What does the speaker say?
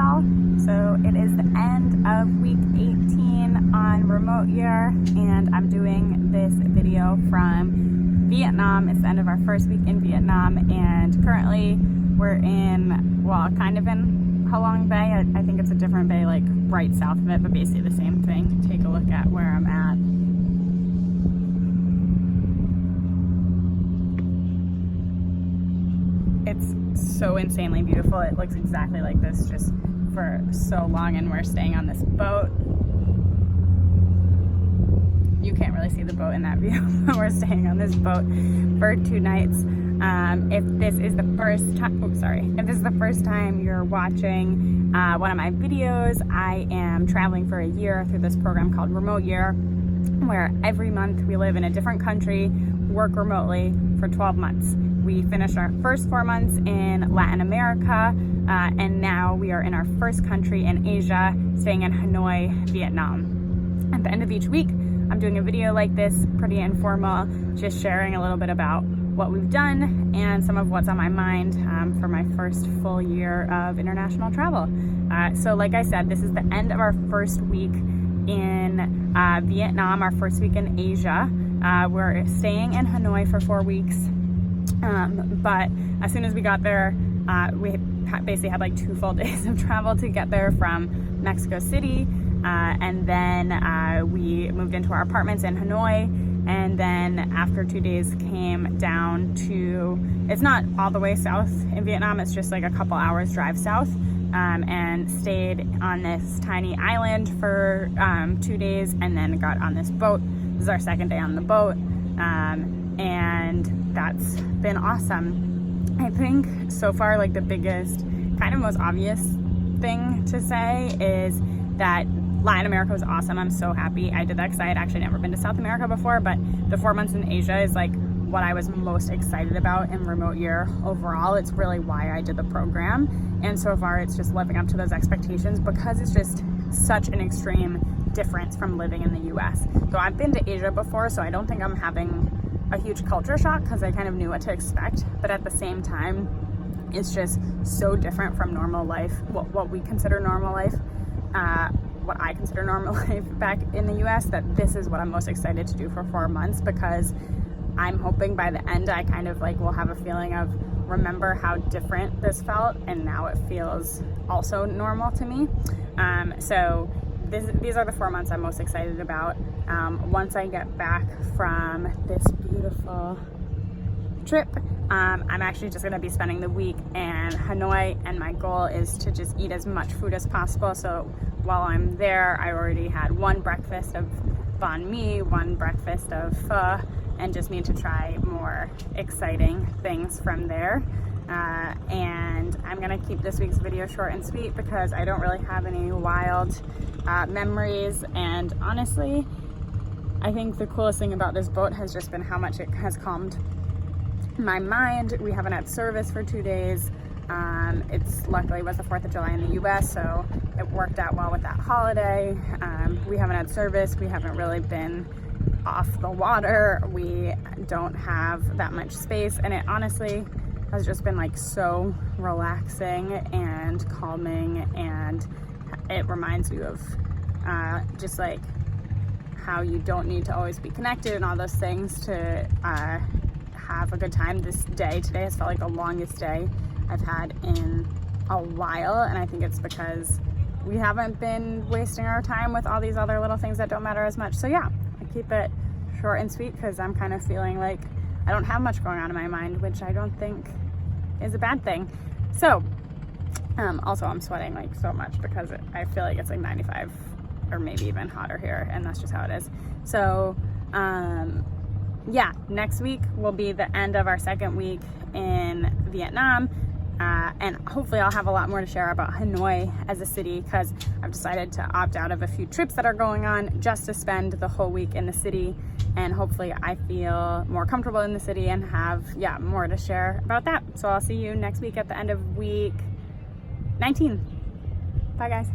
y'all. So it is the end of week 18 on remote year, and I'm doing this video from Vietnam. It's the end of our first week in Vietnam, and currently we're in, well, kind of in Halong Bay. I think it's a different bay, like right south of it, but basically the same thing. Take a look at where I'm at. It's so insanely beautiful. It looks exactly like this just for so long, and we're staying on this boat. You can't really see the boat in that view, but we're staying on this boat for 2 nights. If this is the first time you're watching one of my videos, I am traveling for a year through this program called Remote Year, where every month we live in a different country, work remotely for 12 months. We finished our first 4 months in Latin America, and now we are in our first country in Asia, staying in Hanoi, Vietnam. At the end of each week, I'm doing a video like this, pretty informal, just sharing a little bit about what we've done and some of what's on my mind for my first full year of international travel. So like I said, this is the end of our first week in Vietnam, our first week in Asia. We're staying in Hanoi for 4 weeks. But as soon as we got there, we basically had like 2 full days of travel to get there from Mexico City, and then we moved into our apartments in Hanoi, and then after 2 days came down to, it's not all the way south in Vietnam, it's just like a couple hours drive south, and stayed on this tiny island for 2 days, and then got on this boat. This is our second day on the boat, and that's been awesome. I think so far, like the biggest, kind of most obvious thing to say is that Latin America was awesome. I'm so happy I did that because I had actually never been to South America before, but the 4 months in Asia is like what I was most excited about in remote year overall. It's really why I did the program, and so far it's just living up to those expectations because it's just such an extreme difference from living in the US. So I've been to Asia before, so I don't think I'm having a huge culture shock because I kind of knew what to expect, but at the same time it's just so different from normal life, what we consider normal life, what I consider normal life back in the US, that this is what I'm most excited to do for 4 months, because I'm hoping by the end I kind of like will have a feeling of remember how different this felt, and now it feels also normal to me. So these are the 4 months I'm most excited about. Once I get back from this beautiful trip, I'm actually just gonna be spending the week in Hanoi, and my goal is to just eat as much food as possible. So while I'm there, I already had 1 breakfast of banh mi, 1 breakfast of pho, and just need to try more exciting things from there. And I'm gonna keep this week's video short and sweet because I don't really have any wild memories, and honestly I think the coolest thing about this boat has just been how much it has calmed my mind. We haven't had service for 2 days. It's luckily was the 4th of July in the US, so it worked out well with that holiday. We haven't had service, we haven't really been off the water, we don't have that much space, and it honestly has just been like so relaxing and calming, and it reminds you of just like how you don't need to always be connected and all those things to have a good time. Today has felt like the longest day I've had in a while, and I think it's because we haven't been wasting our time with all these other little things that don't matter as much. So yeah, I keep it short and sweet because I'm kind of feeling like I don't have much going on in my mind, which I don't think is a bad thing. So also I'm sweating like so much because I feel like it's like 95 or maybe even hotter here, and that's just how it is. So yeah, next week will be the end of our second week in Vietnam, and hopefully I'll have a lot more to share about Hanoi as a city, because I've decided to opt out of a few trips that are going on just to spend the whole week in the city, and hopefully I feel more comfortable in the city and have more to share about that. So I'll see you next week at the end of week 19. Bye guys.